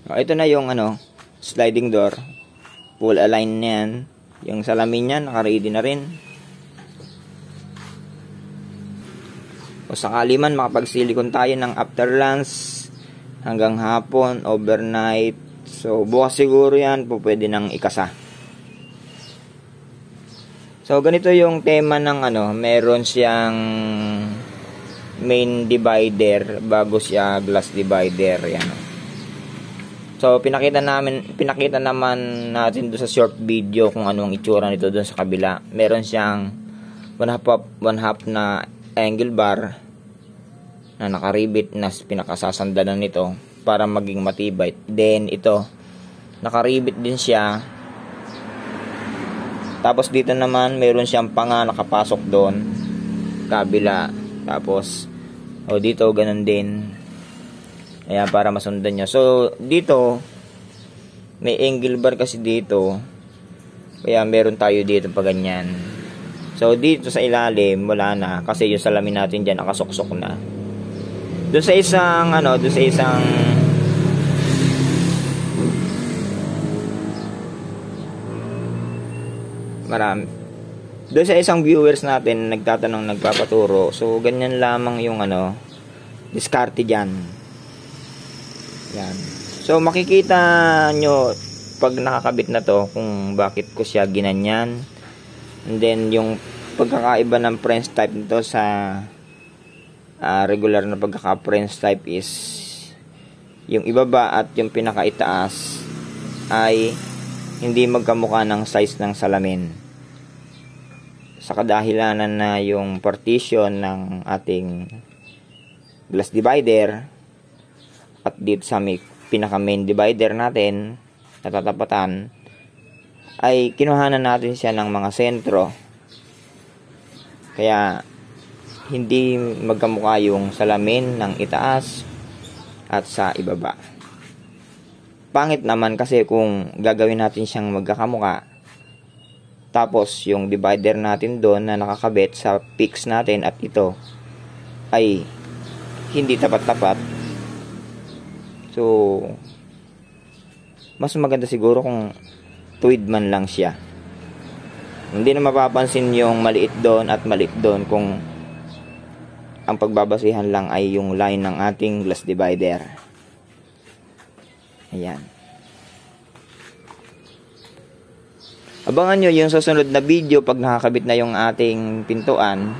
Ito na yung sliding door. Full align na yan. Yung salamin niya, naka-ready na rin. O sakali man makapag-silicone tayo ng after lunch hanggang hapon, overnight. So bukas siguro yan po pwede nang ikasa. So ganito yung tema ng meron siyang main divider bago siya glass divider yan. So pinakita naman natin doon sa short video kung anong itsura nito doon sa kabila. Meron siyang one half na angle bar na nakaribit na pinakasasandalan nito para maging matibay. Then ito nakaribit din siya. Tapos dito naman meron siyang panga nakapasok doon kabila. Tapos dito ganun din. Ayan, para masundan nyo. So, dito, may angle bar kasi dito. Kaya, meron tayo dito pa ganyan. So, dito sa ilalim, wala na. Kasi yung salamin natin dyan, nakasuksok na. Doon sa isang, marami. Doon sa isang viewers natin, nagtatanong, nagpapaturo. So, ganyan lamang yung diskarte dyan. Yan. So makikita nyo pag nakakabit na to kung bakit ko siya ginanyan. And then yung pagkakaiba ng French type nito sa regular na pagkaka-French type is yung ibaba at yung pinakaitaas ay hindi magkamukha ng size ng salamin. Sa kadahilanan na yung partition ng ating glass divider at dito sa pinaka main divider natin natatapatan ay kinuhanan natin siya ng mga sentro, kaya hindi magkamukha yung salamin ng itaas at sa ibaba. Pangit naman kasi kung gagawin natin siyang magkakamukha tapos yung divider natin doon na nakakabit sa fix natin at ito ay hindi tapat-tapat. So, mas maganda siguro kung tuwid man lang siya. Hindi na mapapansin yung maliit doon at maliit doon kung ang pagbabasihan lang ay yung line ng ating glass divider. Ayan. Abangan nyo yung susunod na video pag nakakabit na yung ating pintuan.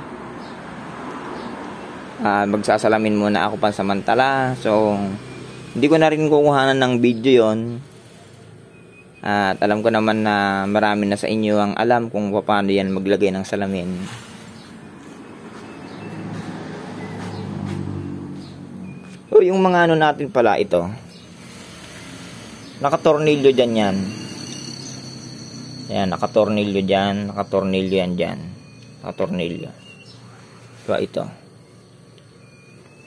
Magsasalamin muna ako pansamantala. So, hindi ko na rin kukuhanan ng video yon. At alam ko naman na marami na sa inyo ang alam kung paano yan maglagay ng salamin. So, yung mga natin pala ito. Nakatornilyo dyan yan. Ayan, nakatornilyo dyan. Nakatornilyo yan dyan. Nakatornilyo. Diba ito?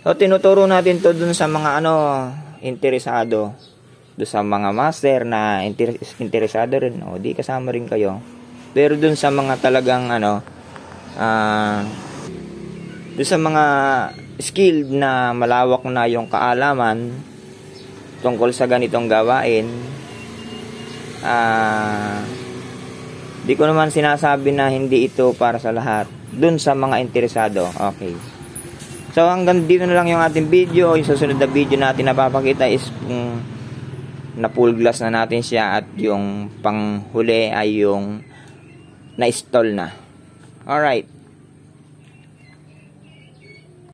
So, tinuturo natin to dun sa mga interesado, do sa mga master na interesado rin, di kasama rin kayo. Pero dun sa mga talagang dun sa mga skilled na malawak na yung kaalaman tungkol sa ganitong gawain, di ko naman sinasabi na hindi ito para sa lahat. Dun sa mga interesado, okay. So hanggang dito na lang yung ating video. Yung susunod na video natin na papakita is na full glass na natin siya at yung panghuli ay yung na-install na. Alright.